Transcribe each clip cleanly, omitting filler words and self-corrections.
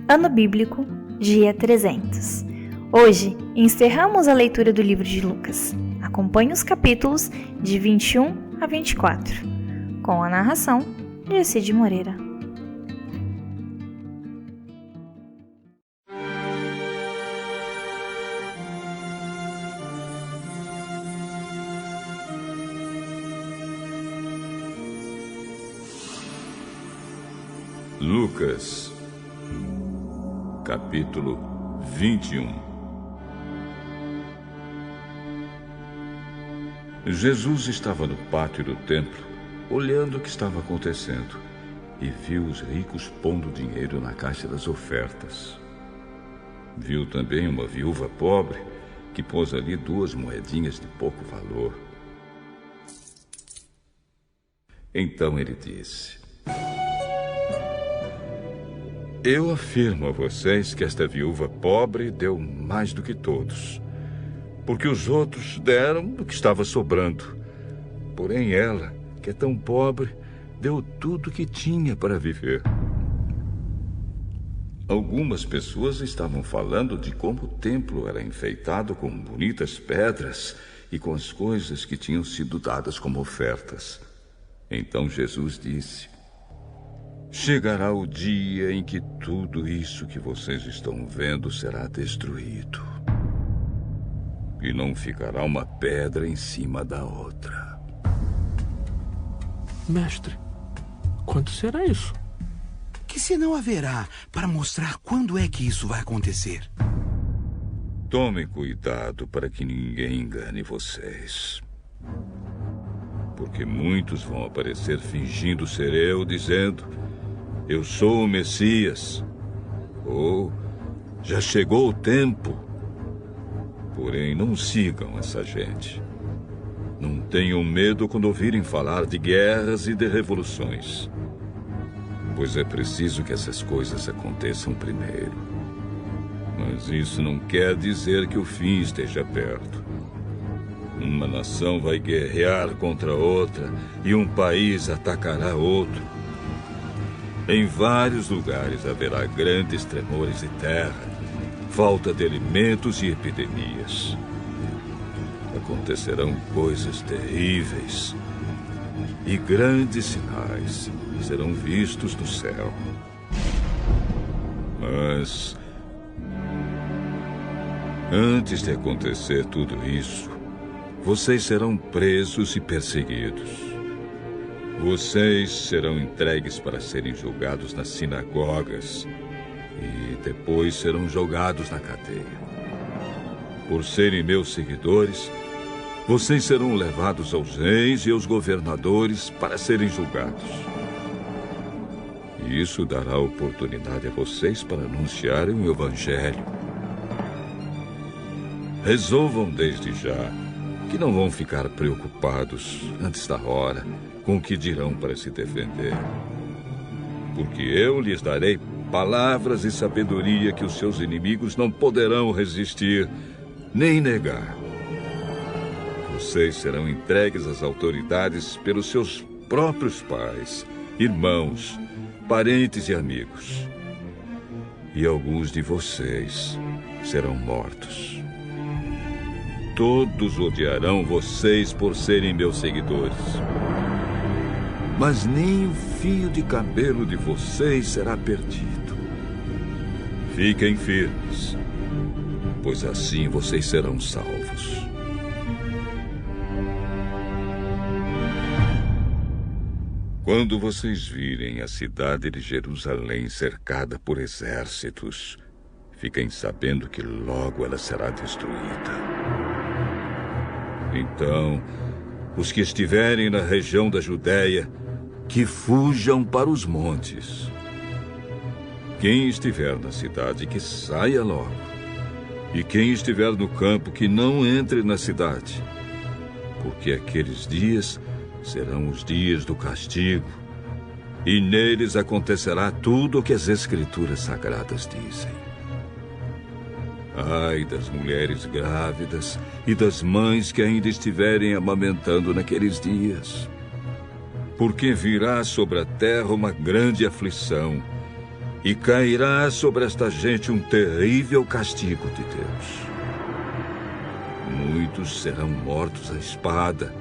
Ano Bíblico, dia 300. Hoje, encerramos a leitura do livro de Lucas. Acompanhe os capítulos de 21 a 24, com a narração de Cid Moreira. Lucas, capítulo 21. Jesus estava no pátio do templo, olhando o que estava acontecendo, e viu os ricos pondo dinheiro na caixa das ofertas. Viu também uma viúva pobre que pôs ali 2 moedinhas de pouco valor. Então ele disse: Eu afirmo a vocês que esta viúva pobre deu mais do que todos, porque os outros deram do que estava sobrando. Porém ela, que é tão pobre, deu tudo o que tinha para viver. Algumas pessoas estavam falando de como o templo era enfeitado com bonitas pedras e com as coisas que tinham sido dadas como ofertas. Então Jesus disse: Chegará o dia em que tudo isso que vocês estão vendo será destruído. E não ficará uma pedra em cima da outra. Mestre, quando será isso? Que sinal haverá para mostrar quando é que isso vai acontecer? Tomem cuidado para que ninguém engane vocês. Porque muitos vão aparecer fingindo ser eu, dizendo: Eu sou o Messias, ou já chegou o tempo. Porém, não sigam essa gente. Não tenham medo quando ouvirem falar de guerras e de revoluções, pois é preciso que essas coisas aconteçam primeiro. Mas isso não quer dizer que o fim esteja perto. Uma nação vai guerrear contra outra e um país atacará outro. Em vários lugares haverá grandes tremores de terra, falta de alimentos e epidemias. Acontecerão coisas terríveis e grandes sinais serão vistos no céu. Mas antes de acontecer tudo isso, vocês serão presos e perseguidos. Vocês serão entregues para serem julgados nas sinagogas e depois serão jogados na cadeia. Por serem meus seguidores, vocês serão levados aos reis e aos governadores para serem julgados. E isso dará oportunidade a vocês para anunciarem o Evangelho. Resolvam desde já que não vão ficar preocupados antes da hora com o que dirão para se defender. Porque eu lhes darei palavras e sabedoria que os seus inimigos não poderão resistir nem negar. Vocês serão entregues às autoridades pelos seus próprios pais, irmãos, parentes e amigos. E alguns de vocês serão mortos. Todos odiarão vocês por serem meus seguidores. Mas nem o fio de cabelo de vocês será perdido. Fiquem firmes, pois assim vocês serão salvos. Quando vocês virem a cidade de Jerusalém cercada por exércitos, fiquem sabendo que logo ela será destruída. Então, os que estiverem na região da Judéia, que fujam para os montes. Quem estiver na cidade, que saia logo. E quem estiver no campo, que não entre na cidade. Porque aqueles dias serão os dias do castigo, e neles acontecerá tudo o que as Escrituras Sagradas dizem. Ai das mulheres grávidas e das mães que ainda estiverem amamentando naqueles dias. Porque virá sobre a terra uma grande aflição, E cairá sobre esta gente um terrível castigo de Deus. Muitos serão mortos à espada,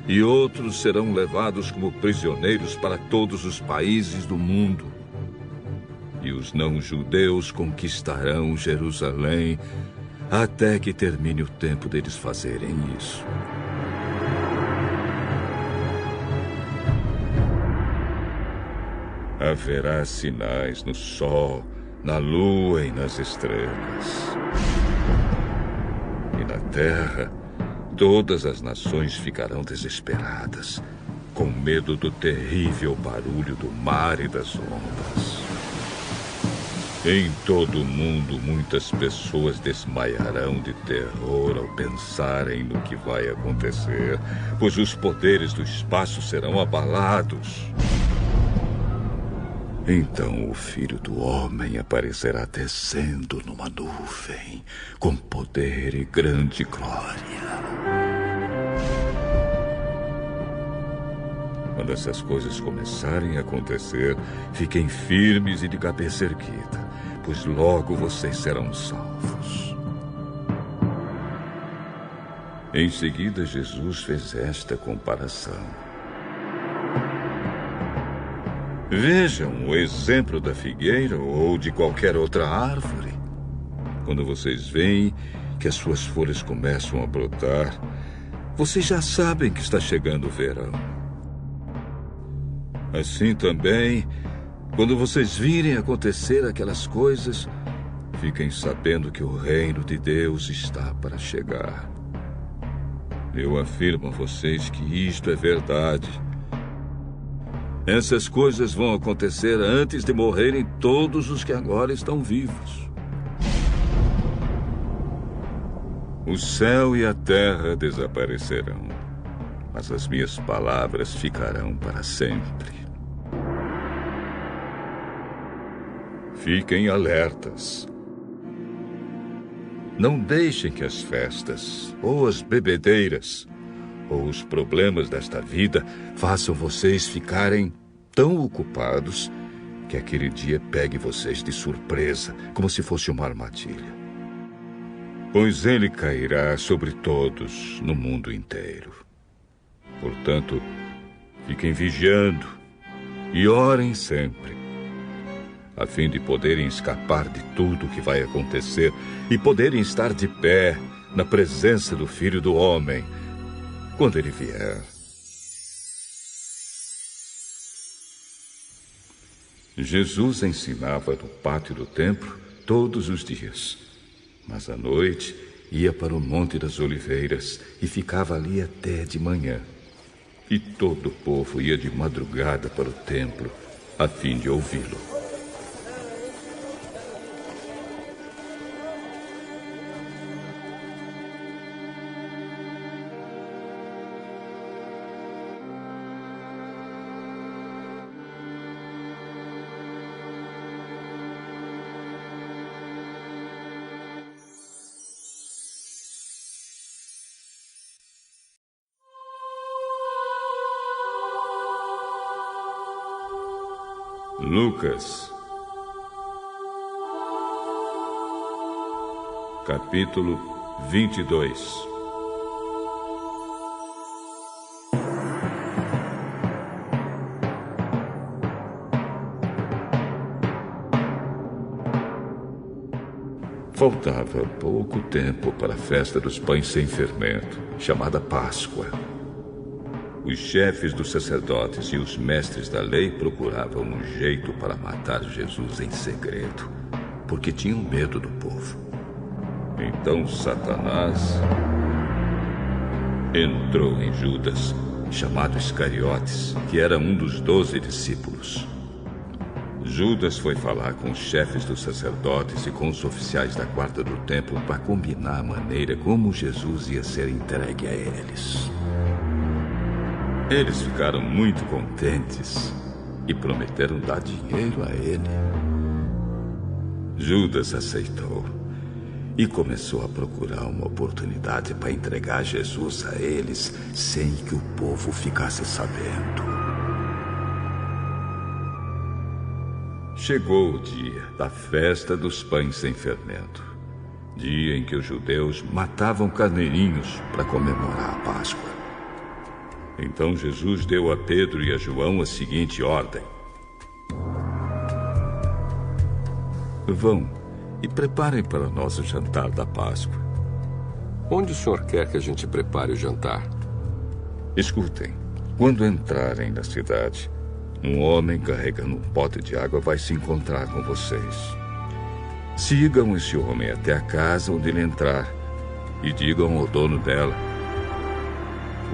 e outros serão levados como prisioneiros para todos os países do mundo. E os não-judeus conquistarão Jerusalém até que termine o tempo deles fazerem isso. Haverá sinais no sol, na lua e nas estrelas. E na terra, todas as nações ficarão desesperadas, com medo do terrível barulho do mar e das ondas. Em todo o mundo, muitas pessoas desmaiarão de terror ao pensarem no que vai acontecer, pois os poderes do espaço serão abalados. Então o Filho do Homem aparecerá descendo numa nuvem, com poder e grande glória. Quando essas coisas começarem a acontecer, fiquem firmes e de cabeça erguida, pois logo vocês serão salvos. Em seguida, Jesus fez esta comparação. Vejam o exemplo da figueira ou de qualquer outra árvore. Quando vocês veem que as suas folhas começam a brotar, vocês já sabem que está chegando o verão. Assim também, quando vocês virem acontecer aquelas coisas, fiquem sabendo que o reino de Deus está para chegar. Eu afirmo a vocês que isto é verdade. Essas coisas vão acontecer antes de morrerem todos os que agora estão vivos. O céu e a terra desaparecerão, mas as minhas palavras ficarão para sempre. Fiquem alertas. Não deixem que as festas, ou as bebedeiras, ou os problemas desta vida façam vocês ficarem tão ocupados que aquele dia pegue vocês de surpresa, como se fosse uma armadilha. Pois ele cairá sobre todos no mundo inteiro. Portanto, fiquem vigiando e orem sempre, a fim de poderem escapar de tudo o que vai acontecer e poderem estar de pé na presença do Filho do Homem, quando ele vier. Jesus ensinava no pátio do templo todos os dias, mas à noite ia para o Monte das Oliveiras e ficava ali até de manhã. E todo o povo ia de madrugada para o templo a fim de ouvi-lo. Lucas, capítulo 22. Faltava pouco tempo para a festa dos pães sem fermento, chamada Páscoa. Os chefes dos sacerdotes e os mestres da lei procuravam um jeito para matar Jesus em segredo, porque tinham medo do povo. Então Satanás entrou em Judas, chamado Iscariotes, que era um dos 12 discípulos. Judas foi falar com os chefes dos sacerdotes e com os oficiais da guarda do templo para combinar a maneira como Jesus ia ser entregue a eles. Eles ficaram muito contentes e prometeram dar dinheiro a ele. Judas aceitou e começou a procurar uma oportunidade para entregar Jesus a eles sem que o povo ficasse sabendo. Chegou o dia da festa dos pães sem fermento, dia em que os judeus matavam carneirinhos para comemorar a Páscoa. Então Jesus deu a Pedro e a João a seguinte ordem: vão e preparem para nós o jantar da Páscoa. Onde o senhor quer que a gente prepare o jantar? Escutem, quando entrarem na cidade, um homem carregando um pote de água vai se encontrar com vocês. Sigam esse homem até a casa onde ele entrar e digam ao dono dela: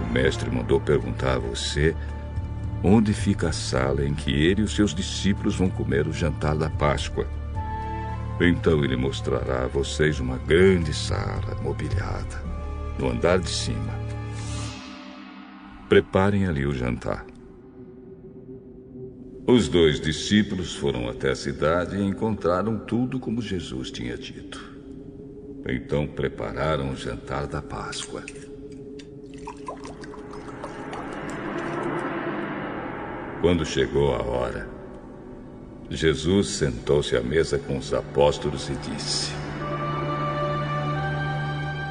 o mestre mandou perguntar a você onde fica a sala em que ele e os seus discípulos vão comer o jantar da Páscoa. Então ele mostrará a vocês uma grande sala mobiliada no andar de cima. Preparem ali o jantar. Os 2 discípulos foram até a cidade e encontraram tudo como Jesus tinha dito. Então prepararam o jantar da Páscoa. Quando chegou a hora, Jesus sentou-se à mesa com os apóstolos e disse: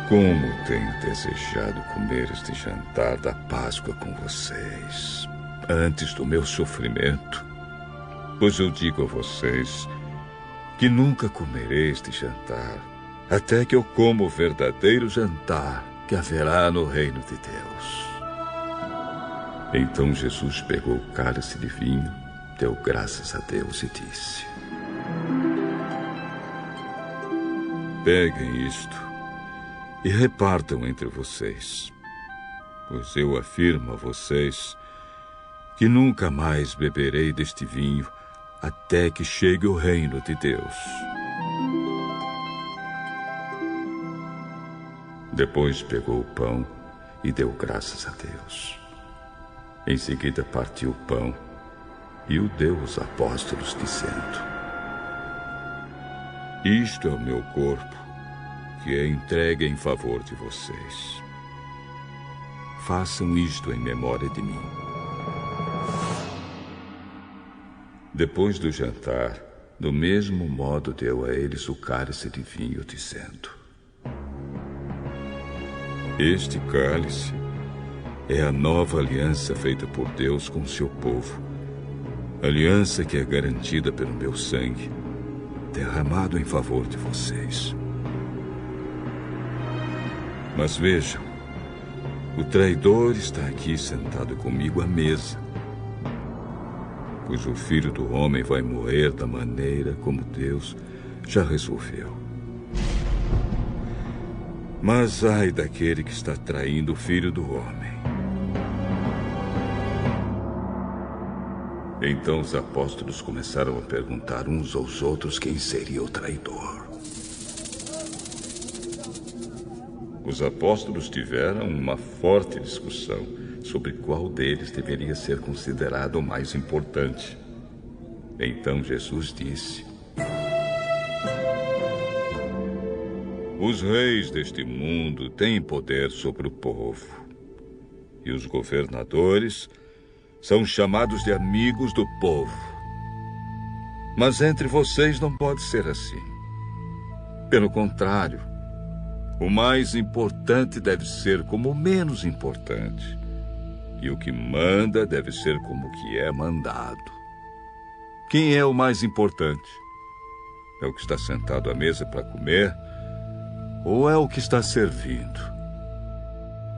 como tenho desejado comer este jantar da Páscoa com vocês, antes do meu sofrimento. Pois eu digo a vocês que nunca comerei este jantar, até que eu coma o verdadeiro jantar que haverá no reino de Deus. Então Jesus pegou o cálice de vinho, deu graças a Deus e disse: peguem isto e repartam entre vocês, pois eu afirmo a vocês que nunca mais beberei deste vinho até que chegue o reino de Deus. Depois pegou o pão e deu graças a Deus. Em seguida partiu o pão e o deu aos apóstolos, dizendo: isto é o meu corpo, que é entregue em favor de vocês. Façam isto em memória de mim. Depois do jantar, do mesmo modo deu a eles o cálice de vinho, dizendo: este cálice é a nova aliança feita por Deus com seu povo, aliança que é garantida pelo meu sangue, derramado em favor de vocês. Mas vejam, o traidor está aqui sentado comigo à mesa, pois o Filho do Homem vai morrer da maneira como Deus já resolveu. Mas ai daquele que está traindo o Filho do Homem. Então os apóstolos começaram a perguntar uns aos outros quem seria o traidor. Os apóstolos tiveram uma forte discussão sobre qual deles deveria ser considerado o mais importante. Então Jesus disse: os reis deste mundo têm poder sobre o povo, e os governadores são chamados de amigos do povo. Mas entre vocês não pode ser assim. Pelo contrário, o mais importante deve ser como o menos importante, e o que manda deve ser como o que é mandado. Quem é o mais importante? É o que está sentado à mesa para comer, ou é o que está servindo?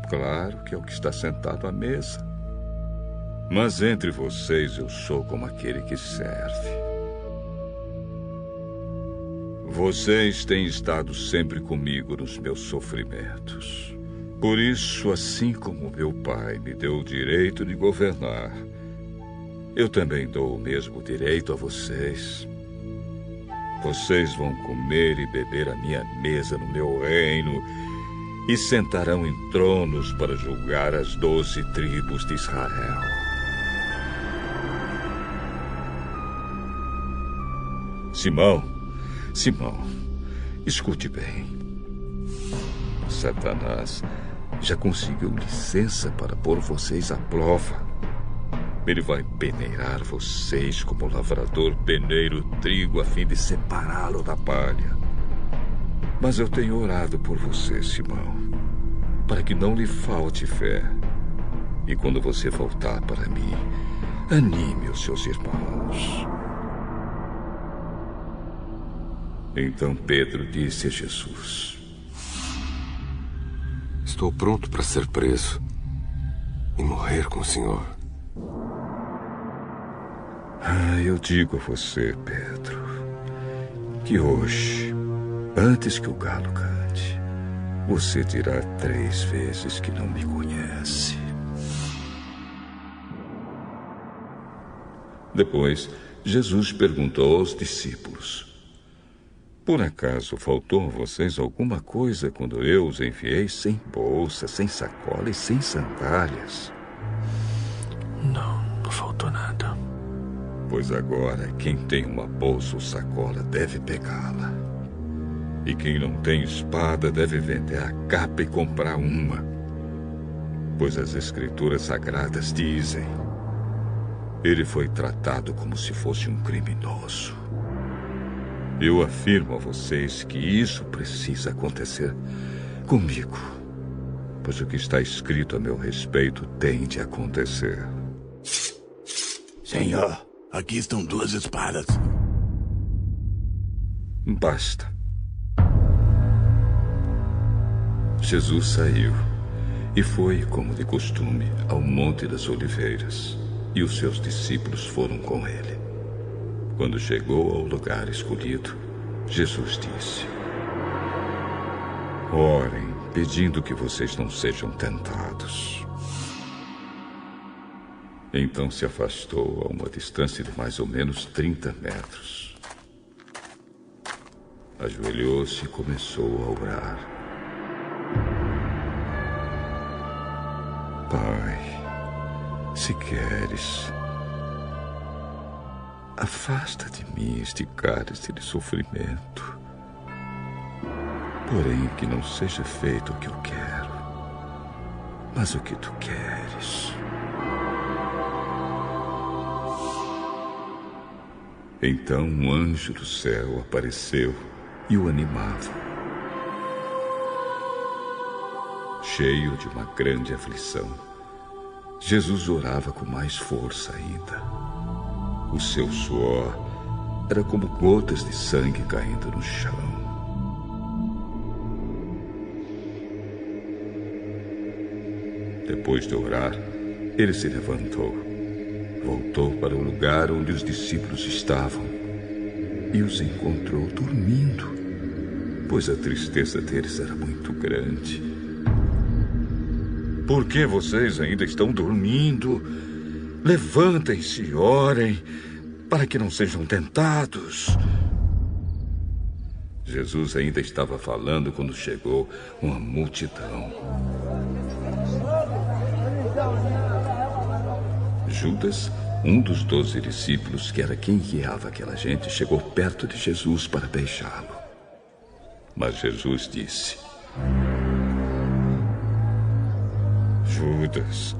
Claro que é o que está sentado à mesa. Mas entre vocês eu sou como aquele que serve. Vocês têm estado sempre comigo nos meus sofrimentos. Por isso, assim como meu pai me deu o direito de governar, eu também dou o mesmo direito a vocês. Vocês vão comer e beber à minha mesa no meu reino e sentarão em tronos para julgar as 12 tribos de Israel. Simão, escute bem. Satanás já conseguiu licença para pôr vocês à prova. Ele vai peneirar vocês como o lavrador peneira o trigo a fim de separá-lo da palha. Mas eu tenho orado por você, Simão, para que não lhe falte fé. E quando você voltar para mim, anime os seus irmãos. Então Pedro disse a Jesus: Estou pronto para ser preso e morrer com o Senhor. Eu digo a você, Pedro, que hoje, antes que o galo cante, você dirá 3 vezes que não me conhece. Depois, Jesus perguntou aos discípulos: Por acaso faltou a vocês alguma coisa quando eu os enviei sem bolsa, sem sacola e sem sandálias? Não faltou nada. Pois agora, quem tem uma bolsa ou sacola deve pegá-la. E quem não tem espada deve vender a capa e comprar uma. Pois as Escrituras Sagradas dizem: Ele foi tratado como se fosse um criminoso. Eu afirmo a vocês que isso precisa acontecer comigo, pois o que está escrito a meu respeito tem de acontecer. Senhor, aqui estão 2 espadas. Basta. Jesus saiu e foi, como de costume, ao Monte das Oliveiras, e os seus discípulos foram com ele. Quando chegou ao lugar escolhido, Jesus disse: Orem, pedindo que vocês não sejam tentados. Então se afastou a uma distância de mais ou menos 30 metros. Ajoelhou-se e começou a orar. Pai, se queres, afasta de mim este cálice de sofrimento. Porém, que não seja feito o que eu quero, mas o que tu queres. Então um anjo do céu apareceu e o animava. Cheio de uma grande aflição, Jesus orava com mais força ainda. O seu suor era como gotas de sangue caindo no chão. Depois de orar, ele se levantou, voltou para o lugar onde os discípulos estavam e os encontrou dormindo, pois a tristeza deles era muito grande. Por que vocês ainda estão dormindo? Levantem-se e orem, para que não sejam tentados. Jesus ainda estava falando quando chegou uma multidão. Judas, um dos 12 discípulos, que era quem guiava aquela gente, chegou perto de Jesus para beijá-lo. Mas Jesus disse: Judas,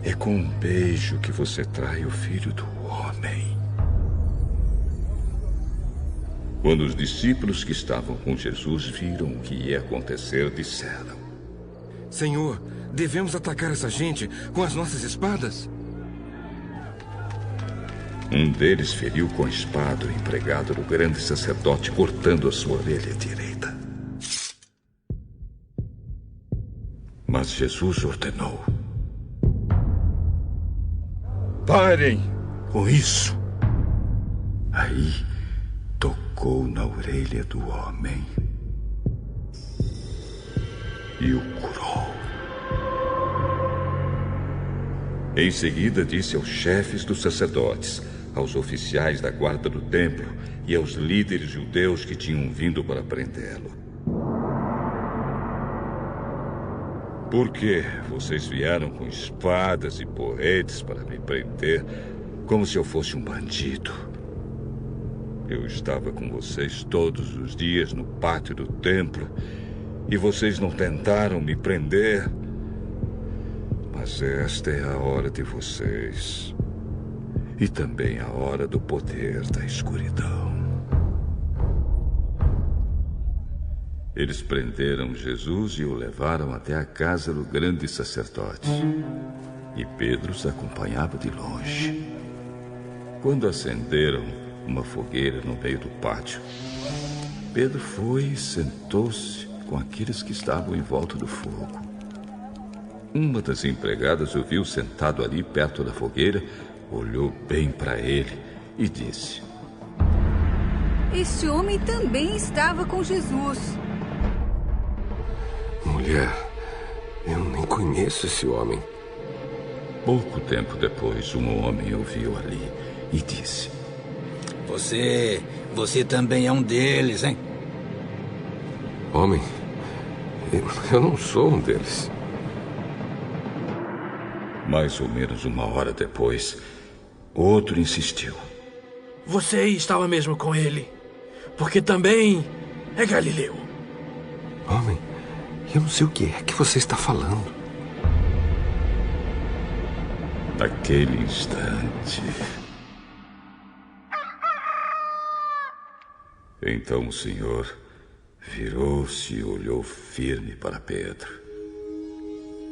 é com um beijo que você trai o Filho do Homem. Quando os discípulos que estavam com Jesus viram o que ia acontecer, disseram: Senhor, devemos atacar essa gente com as nossas espadas? Um deles feriu com a espada o empregado do grande sacerdote, cortando a sua orelha direita. Mas Jesus ordenou: Parem com isso. Aí tocou na orelha do homem e o curou. Em seguida disse aos chefes dos sacerdotes, aos oficiais da guarda do templo e aos líderes judeus que tinham vindo para prendê-lo: Por que vocês vieram com espadas e porretes para me prender, como se eu fosse um bandido? Eu estava com vocês todos os dias no pátio do templo e vocês não tentaram me prender. Mas esta é a hora de vocês. E também a hora do poder da escuridão. Eles prenderam Jesus e o levaram até a casa do grande sacerdote. E Pedro os acompanhava de longe. Quando acenderam uma fogueira no meio do pátio, Pedro foi e sentou-se com aqueles que estavam em volta do fogo. Uma das empregadas o viu sentado ali perto da fogueira, olhou bem para ele e disse: Este homem também estava com Jesus. Mulher, eu nem conheço esse homem. Pouco tempo depois, um homem o viu ali e disse: Você também é um deles, hein? Homem, eu não sou um deles. Mais ou menos uma hora depois, outro insistiu: Você estava mesmo com ele, porque também é galileu. Homem, eu não sei o que é que você está falando. Naquele instante, então o Senhor virou-se e olhou firme para Pedro.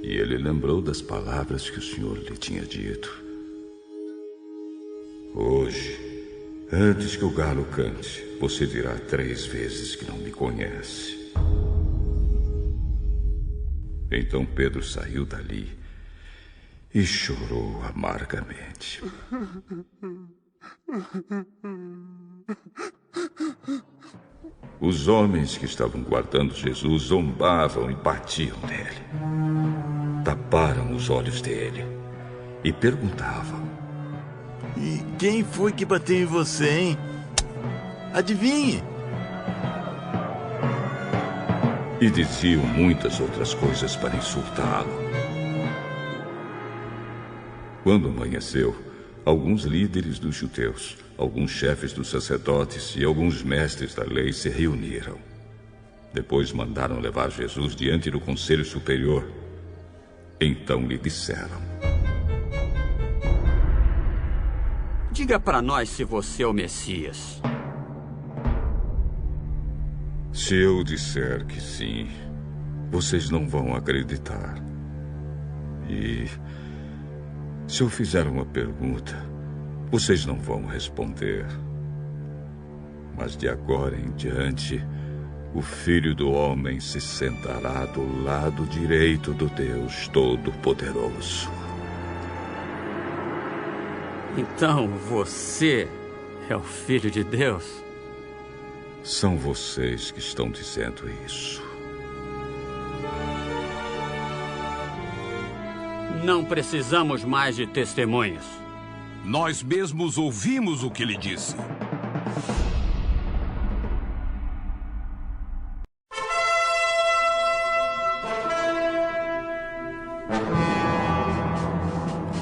E ele lembrou das palavras que o Senhor lhe tinha dito: Hoje, antes que o galo cante, você dirá 3 vezes que não me conhece. Então Pedro saiu dali e chorou amargamente. Os homens que estavam guardando Jesus zombavam e batiam nele. Taparam os olhos dele e perguntavam: E quem foi que bateu em você, hein? Adivinhe! E diziam muitas outras coisas para insultá-lo. Quando amanheceu, alguns líderes dos judeus, alguns chefes dos sacerdotes e alguns mestres da lei se reuniram. Depois mandaram levar Jesus diante do Conselho Superior. Então lhe disseram: Diga para nós se você é o Messias. Se eu disser que sim, vocês não vão acreditar. E se eu fizer uma pergunta, vocês não vão responder. Mas de agora em diante, o Filho do Homem se sentará do lado direito do Deus Todo-Poderoso. Então você é o Filho de Deus? São vocês que estão dizendo isso. Não precisamos mais de testemunhas. Nós mesmos ouvimos o que ele disse.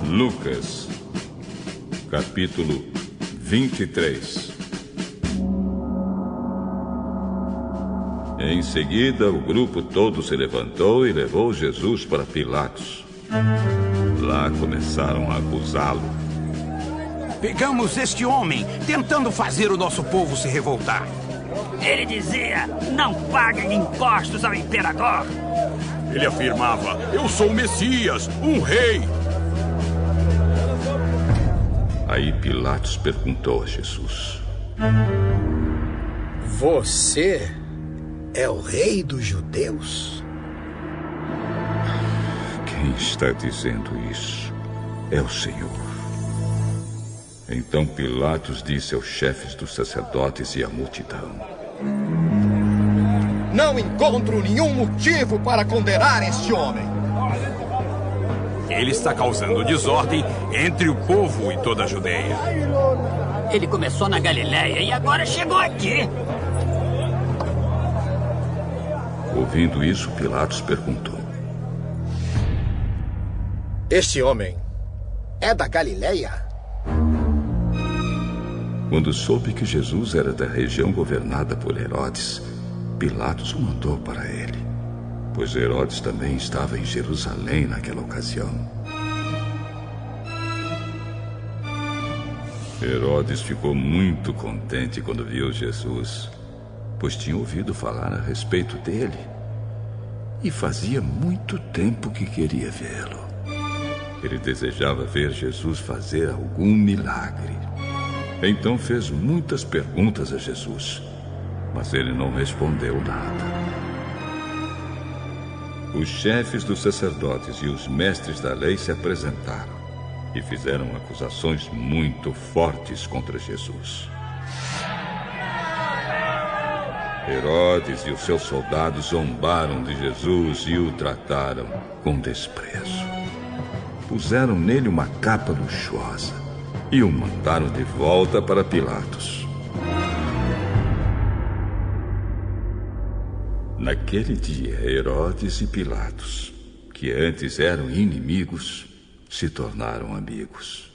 Lucas, capítulo 23. Em seguida, o grupo todo se levantou e levou Jesus para Pilatos. Lá começaram a acusá-lo. Pegamos este homem tentando fazer o nosso povo se revoltar. Ele dizia: não paguem impostos ao imperador. Ele afirmava: eu sou o Messias, um rei. Aí Pilatos perguntou a Jesus: Você é o rei dos judeus? Quem está dizendo isso é o Senhor. Então Pilatos disse aos chefes dos sacerdotes e à multidão: Não encontro nenhum motivo para condenar este homem. Ele está causando desordem entre o povo e toda a Judeia. Ele começou na Galileia e agora chegou aqui. Ouvindo isso, Pilatos perguntou: Este homem é da Galileia? Quando soube que Jesus era da região governada por Herodes, Pilatos o mandou para ele. pois Herodes também estava em Jerusalém naquela ocasião. Herodes ficou muito contente quando viu Jesus, pois tinha ouvido falar a respeito dele e fazia muito tempo que queria vê-lo. Ele desejava ver Jesus fazer algum milagre. Então fez muitas perguntas a Jesus, mas ele não respondeu nada. Os chefes dos sacerdotes e os mestres da lei se apresentaram e fizeram acusações muito fortes contra Jesus. Herodes e os seus soldados zombaram de Jesus e o trataram com desprezo. Puseram nele uma capa luxuosa e o mandaram de volta para Pilatos. Naquele dia, Herodes e Pilatos, que antes eram inimigos, se tornaram amigos.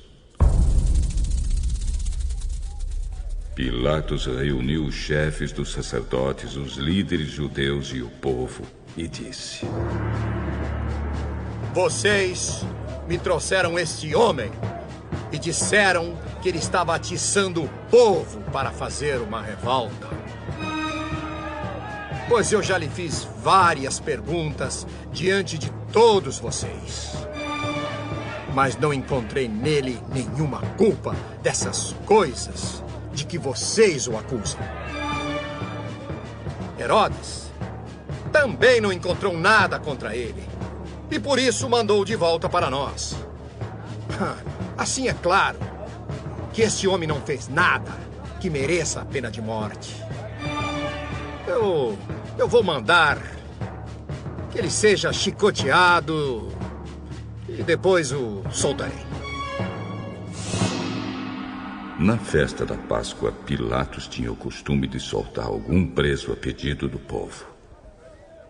Pilatos reuniu os chefes dos sacerdotes, os líderes judeus e o povo, e disse: Vocês me trouxeram este homem e disseram que ele estava atiçando o povo para fazer uma revolta. Pois eu já lhe fiz várias perguntas diante de todos vocês, mas não encontrei nele nenhuma culpa dessas coisas de que vocês o acusam. Herodes também não encontrou nada contra ele e por isso mandou de volta para nós. Assim é claro que esse homem não fez nada que mereça a pena de morte. Eu vou mandar que ele seja chicoteado e depois o soltarei. Na festa da Páscoa, Pilatos tinha o costume de soltar algum preso a pedido do povo.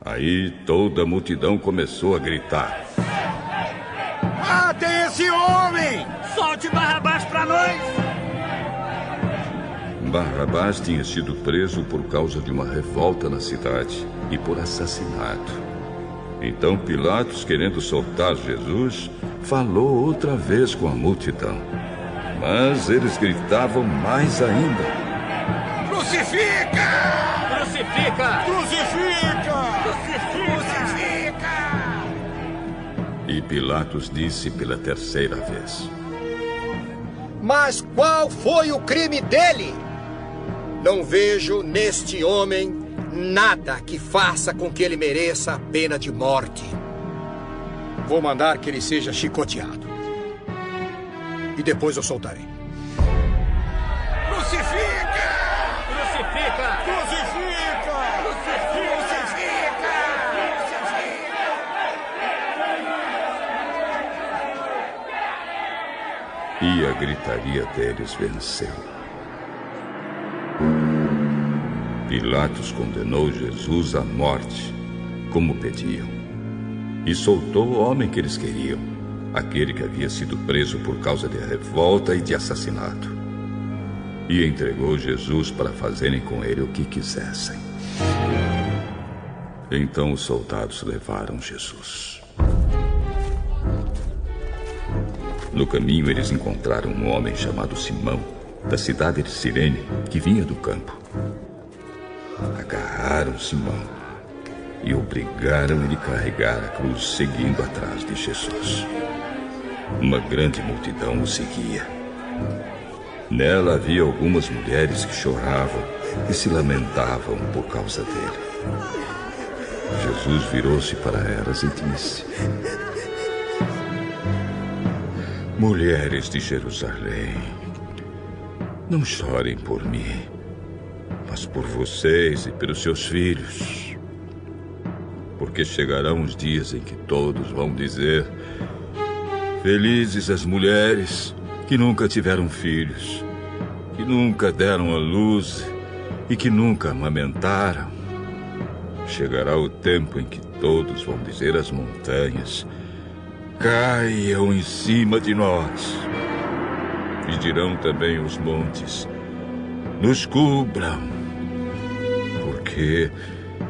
Aí toda a multidão começou a gritar: Matem esse homem! Solte Barrabás para nós! Barrabás tinha sido preso por causa de uma revolta na cidade e por assassinato. Então Pilatos, querendo soltar Jesus, falou outra vez com a multidão. Mas eles gritavam mais ainda: Crucifica! Crucifica! Crucifica! Crucifica! E Pilatos disse pela terceira vez: Mas qual foi o crime dele? Não vejo neste homem nada que faça com que ele mereça a pena de morte. Vou mandar que ele seja chicoteado. E depois eu soltarei. Crucifica! Crucifica! Crucifica! Crucifica! E a gritaria deles venceu. Pilatos condenou Jesus à morte, como pediam, e soltou o homem que eles queriam, aquele que havia sido preso por causa de revolta e de assassinato, e entregou Jesus para fazerem com ele o que quisessem. Então os soldados levaram Jesus. No caminho eles encontraram um homem chamado Simão, da cidade de Cirene, que vinha do campo. Agarraram Simão e obrigaram ele a carregar a cruz, seguindo atrás de Jesus. Uma grande multidão o seguia. Nela havia algumas mulheres que choravam e se lamentavam por causa dele. Jesus virou-se para elas e disse: Mulheres de Jerusalém, não chorem por mim, mas por vocês e pelos seus filhos. Porque chegarão os dias em que todos vão dizer: felizes as mulheres que nunca tiveram filhos, que nunca deram à luz e que nunca amamentaram. Chegará o tempo em que todos vão dizer às montanhas: caiam em cima de nós. E dirão também os montes: nos cubram. Porque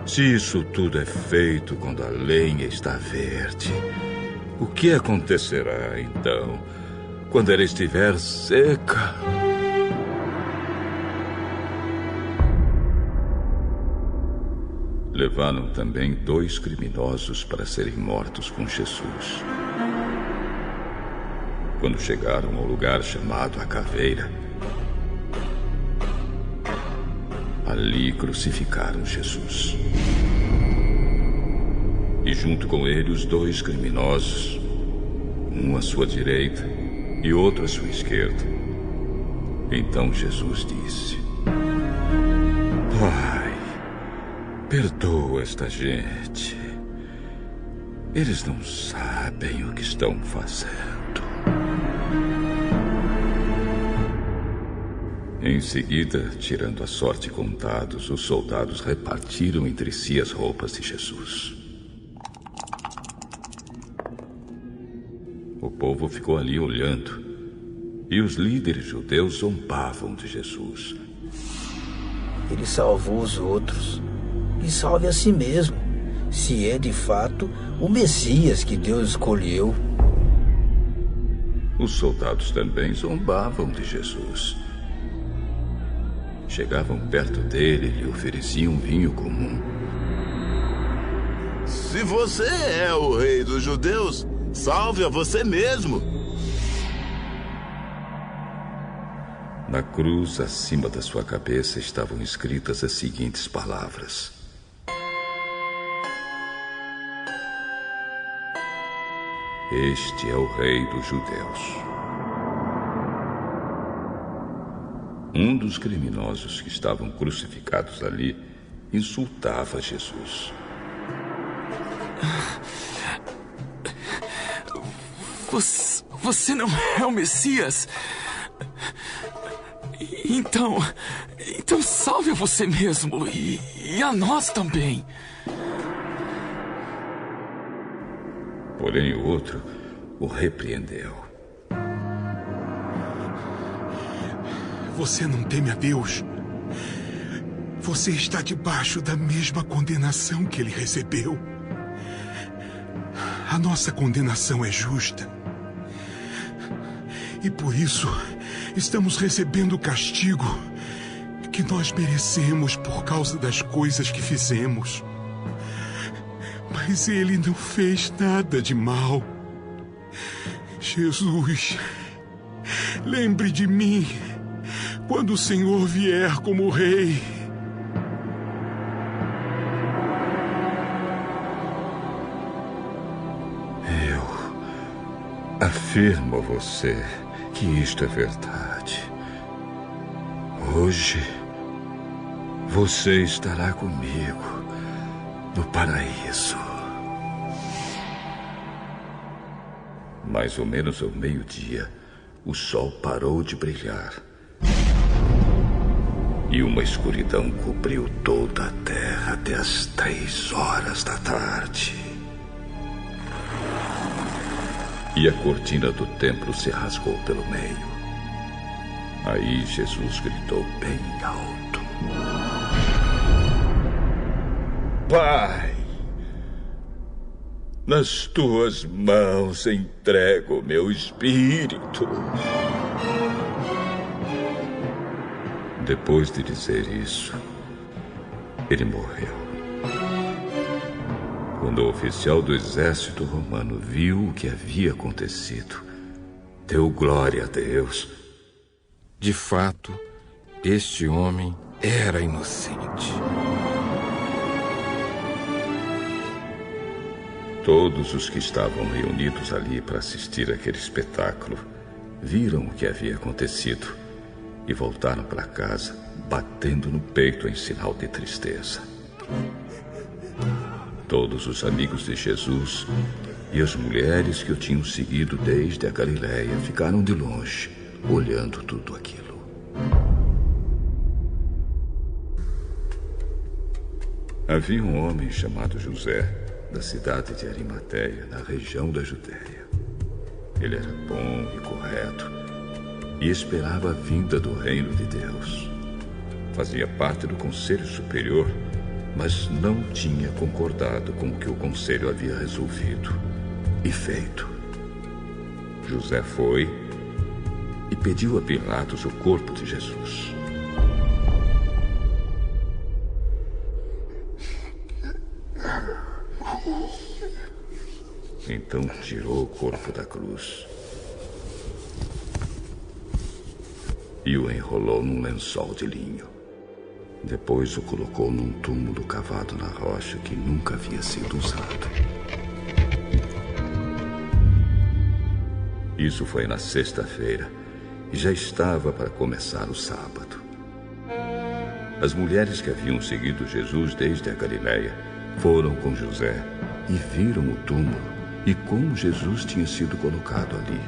Se isso tudo é feito quando a lenha está verde, o que acontecerá então quando ela estiver seca? Levaram também 2 criminosos para serem mortos com Jesus. Quando chegaram ao lugar chamado a Caveira, ali crucificaram Jesus. E junto com ele os 2 criminosos, um à sua direita e outro à sua esquerda. Então Jesus disse: Pai, perdoa esta gente. Eles não sabem o que estão fazendo. Em seguida, tirando a sorte contados, os soldados repartiram entre si as roupas de Jesus. O povo ficou ali olhando, e os líderes judeus zombavam de Jesus. Ele salvou os outros, e salve a si mesmo, se é de fato o Messias que Deus escolheu. Os soldados também zombavam de Jesus. Chegavam perto dele e lhe ofereciam vinho comum. Se você é o rei dos judeus, salve a você mesmo. Na cruz, acima da sua cabeça, estavam escritas as seguintes palavras: Este é o rei dos judeus. Um dos criminosos que estavam crucificados ali insultava Jesus. Você não é o Messias? Então salve a você mesmo e a nós também. Porém, o outro o repreendeu. Você não teme a Deus? Você está debaixo da mesma condenação que ele recebeu. A nossa condenação é justa. E por isso estamos recebendo o castigo que nós merecemos por causa das coisas que fizemos. Mas ele não fez nada de mal. Jesus, lembre de mim quando o Senhor vier como rei. Eu afirmo a você que isto é verdade. Hoje, você estará comigo no paraíso. Mais ou menos ao meio-dia, o sol parou de brilhar. E uma escuridão cobriu toda a terra até as 3 horas da tarde. E a cortina do templo se rasgou pelo meio. Aí Jesus gritou bem alto: Pai, nas tuas mãos entrego o meu espírito. Depois de dizer isso, ele morreu. Quando o oficial do exército romano viu o que havia acontecido, deu glória a Deus. De fato, este homem era inocente. Todos os que estavam reunidos ali para assistir àquele espetáculo viram o que havia acontecido e voltaram para casa, batendo no peito em sinal de tristeza. Todos os amigos de Jesus e as mulheres que o tinham seguido desde a Galileia ficaram de longe, olhando tudo aquilo. Havia um homem chamado José, da cidade de Arimateia, na região da Judéia. Ele era bom e correto e esperava a vinda do reino de Deus. Fazia parte do Conselho Superior mas não tinha concordado com o que o conselho havia resolvido e feito. José foi e pediu a Pilatos o corpo de Jesus. Então tirou o corpo da cruz e o enrolou num lençol de linho. Depois o colocou num túmulo cavado na rocha que nunca havia sido usado. Isso foi na sexta-feira e já estava para começar o sábado. As mulheres que haviam seguido Jesus desde a Galileia foram com José e viram o túmulo e como Jesus tinha sido colocado ali.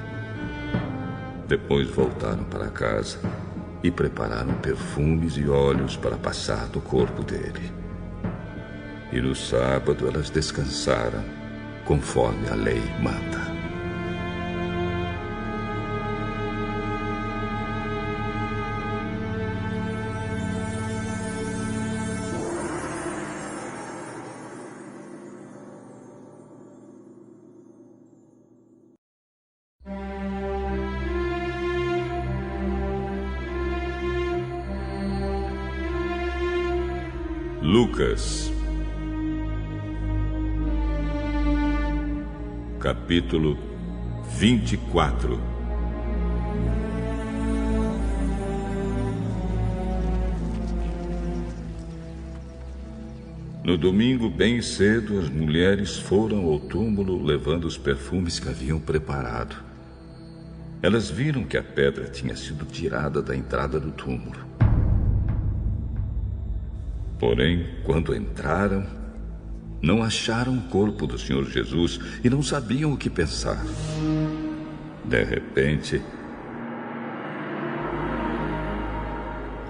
Depois voltaram para casa e prepararam perfumes e óleos para passar no corpo dele. E no sábado elas descansaram, conforme a lei manda. Lucas, capítulo 24. No domingo, bem cedo, as mulheres foram ao túmulo levando os perfumes que haviam preparado. Elas viram que a pedra tinha sido tirada da entrada do túmulo. Porém, quando entraram, não acharam o corpo do Senhor Jesus e não sabiam o que pensar. De repente,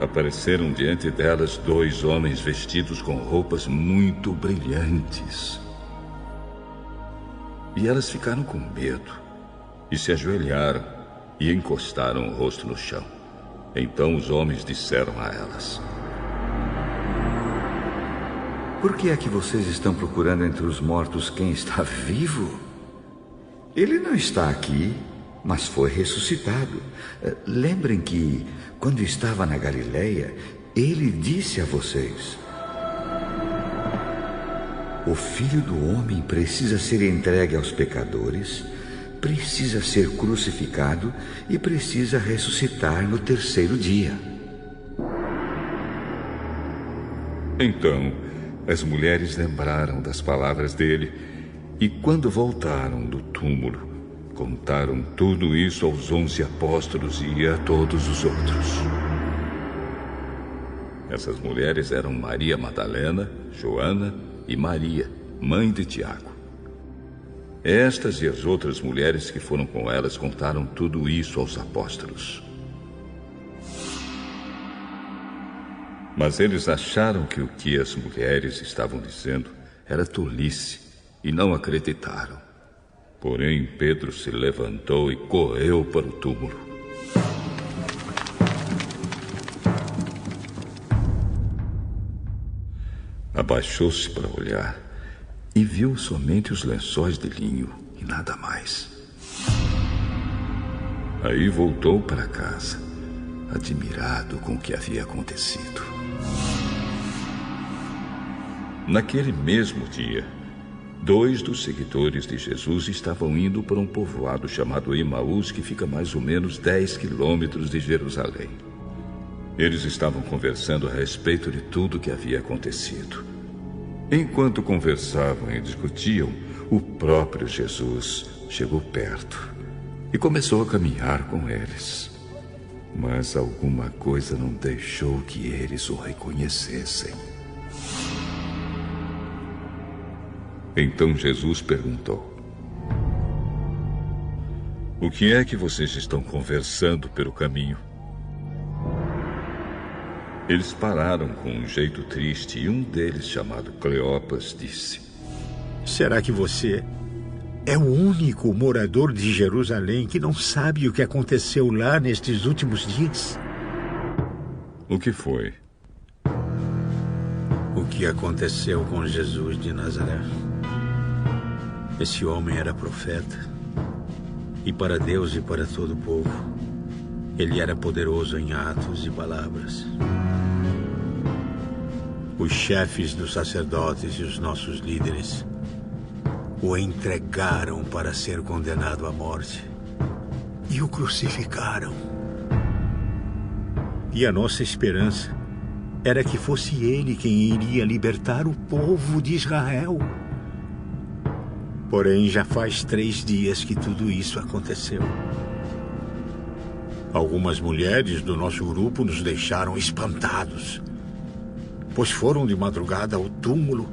apareceram diante delas 2 homens vestidos com roupas muito brilhantes. E elas ficaram com medo e se ajoelharam e encostaram o rosto no chão. Então os homens disseram a elas: Por que é que vocês estão procurando entre os mortos quem está vivo? Ele não está aqui, mas foi ressuscitado. Lembrem que, quando estava na Galileia, ele disse a vocês: o Filho do Homem precisa ser entregue aos pecadores, precisa ser crucificado e precisa ressuscitar no 3º dia. Então, as mulheres lembraram das palavras dele e, quando voltaram do túmulo, contaram tudo isso aos 11 apóstolos e a todos os outros. Essas mulheres eram Maria Madalena, Joana e Maria, mãe de Tiago. Estas e as outras mulheres que foram com elas contaram tudo isso aos apóstolos. Mas eles acharam que o que as mulheres estavam dizendo era tolice e não acreditaram. Porém, Pedro se levantou e correu para o túmulo. Abaixou-se para olhar e viu somente os lençóis de linho e nada mais. Aí voltou para casa, admirado com o que havia acontecido. Naquele mesmo dia, 2 dos seguidores de Jesus estavam indo para um povoado chamado Emaús, que fica mais ou menos 10 quilômetros de Jerusalém. Eles estavam conversando a respeito de tudo o que havia acontecido. Enquanto conversavam e discutiam, o próprio Jesus chegou perto e começou a caminhar com eles. Mas alguma coisa não deixou que eles o reconhecessem. Então Jesus perguntou: o que é que vocês estão conversando pelo caminho? Eles pararam com um jeito triste e um deles, chamado Cleopas, disse: será que você é o único morador de Jerusalém que não sabe o que aconteceu lá nestes últimos dias? O que foi? O que aconteceu com Jesus de Nazaré. Esse homem era profeta, e para Deus e para todo o povo, ele era poderoso em atos e palavras. Os chefes dos sacerdotes e os nossos líderes o entregaram para ser condenado à morte e o crucificaram. E a nossa esperança era que fosse ele quem iria libertar o povo de Israel. Porém, já faz 3 dias que tudo isso aconteceu. Algumas mulheres do nosso grupo nos deixaram espantados, pois foram de madrugada ao túmulo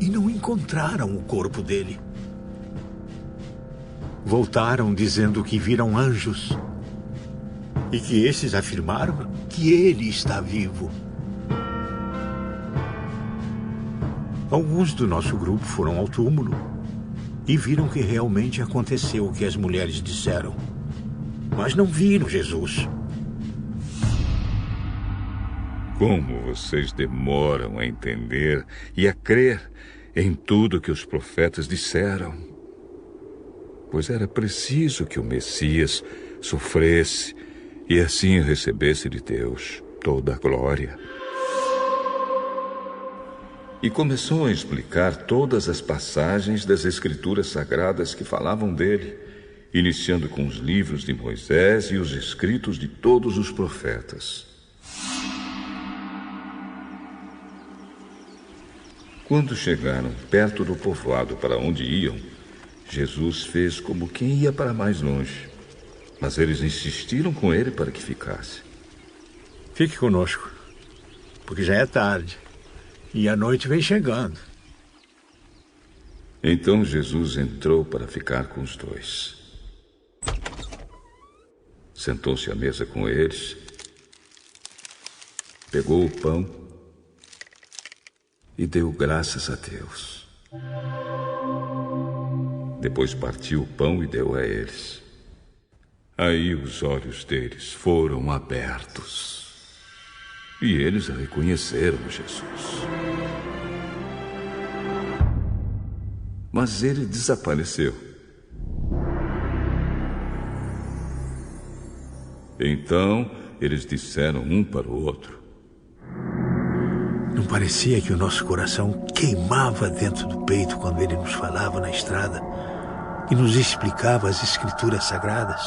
e não encontraram o corpo dele. Voltaram dizendo que viram anjos e que esses afirmaram que ele está vivo. Alguns do nosso grupo foram ao túmulo e viram que realmente aconteceu o que as mulheres disseram, mas não viram Jesus. Como vocês demoram a entender e a crer em tudo que os profetas disseram. Pois era preciso que o Messias sofresse e assim recebesse de Deus toda a glória. E começou a explicar todas as passagens das Escrituras Sagradas que falavam dele, iniciando com os livros de Moisés e os escritos de todos os profetas. Quando chegaram perto do povoado para onde iam, Jesus fez como quem ia para mais longe. Mas eles insistiram com ele para que ficasse. Fique conosco, porque já é tarde e a noite vem chegando. Então Jesus entrou para ficar com os 2. Sentou-se à mesa com eles, pegou o pão e deu graças a Deus. Depois partiu o pão e deu a eles. Aí os olhos deles foram abertos e eles reconheceram Jesus. Mas ele desapareceu. Então eles disseram um para o outro: Não parecia que o nosso coração queimava dentro do peito quando ele nos falava na estrada e nos explicava as Escrituras Sagradas?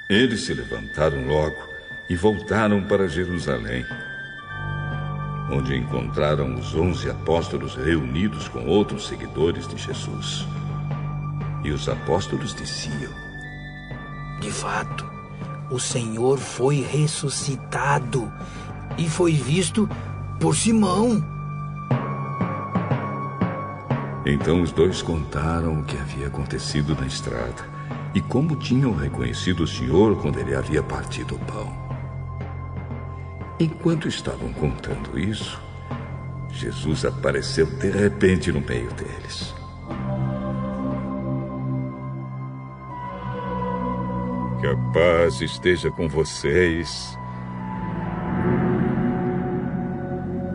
Eles se levantaram logo e voltaram para Jerusalém, onde encontraram os 11 apóstolos reunidos com outros seguidores de Jesus. E os apóstolos diziam: De fato, o Senhor foi ressuscitado e foi visto por Simão. Então os 2 contaram o que havia acontecido na estrada e como tinham reconhecido o Senhor quando ele havia partido o pão. Enquanto estavam contando isso, Jesus apareceu de repente no meio deles. Que a paz esteja com vocês.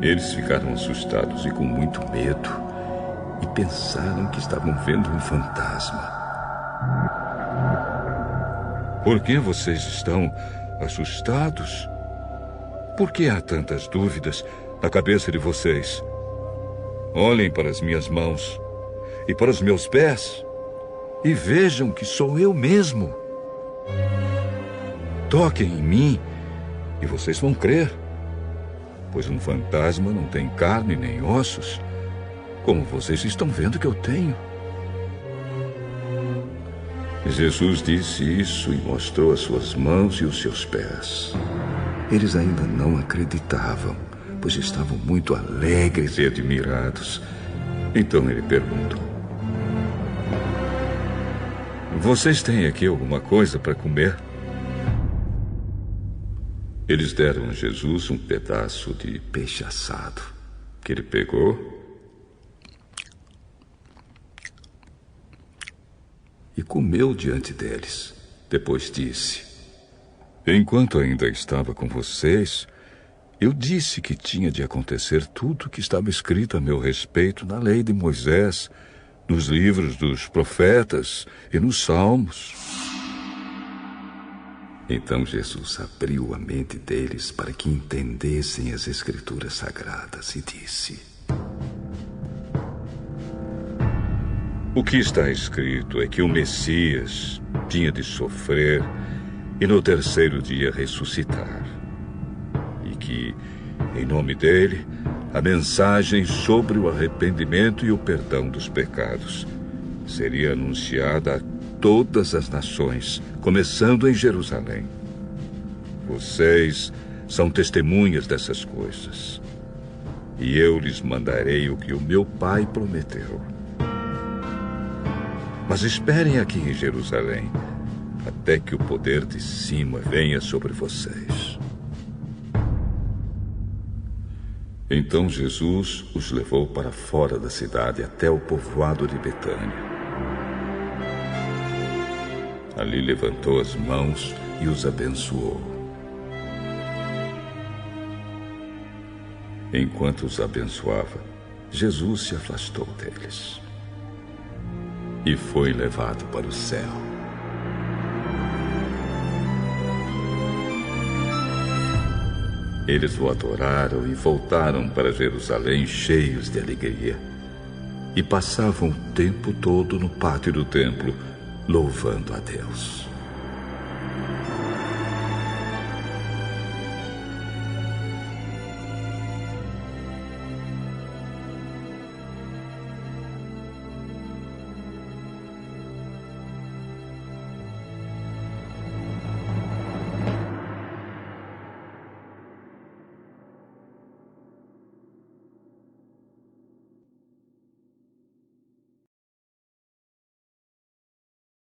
Eles ficaram assustados e com muito medo e pensaram que estavam vendo um fantasma. Por que vocês estão assustados? Por que há tantas dúvidas na cabeça de vocês? Olhem para as minhas mãos e para os meus pés e vejam que sou eu mesmo. Toquem em mim e vocês vão crer, pois um fantasma não tem carne nem ossos, como vocês estão vendo que eu tenho. Jesus disse isso e mostrou as suas mãos e os seus pés. Eles ainda não acreditavam, pois estavam muito alegres e admirados. Então ele perguntou: Vocês têm aqui alguma coisa para comer? Eles deram a Jesus um pedaço de peixe assado, que ele pegou e comeu diante deles. Depois disse: Enquanto ainda estava com vocês, Eu disse que tinha de acontecer tudo o que estava escrito a meu respeito na lei de Moisés, nos livros dos profetas e nos salmos. Então Jesus abriu a mente deles para que entendessem as Escrituras Sagradas e disse: o que está escrito é que o Messias tinha de sofrer e no terceiro dia ressuscitar. E que, em nome dele, a mensagem sobre o arrependimento e o perdão dos pecados seria anunciada a todas as nações, começando em Jerusalém. Vocês são testemunhas dessas coisas. E eu lhes mandarei o que o meu Pai prometeu. Mas esperem aqui em Jerusalém, até que o poder de cima venha sobre vocês. Então Jesus os levou para fora da cidade, até o povoado de Betânia. Ali levantou as mãos e os abençoou. Enquanto os abençoava, Jesus se afastou deles e foi levado para o céu. Eles o adoraram e voltaram para Jerusalém cheios de alegria. E passavam o tempo todo no pátio do templo, louvando a Deus.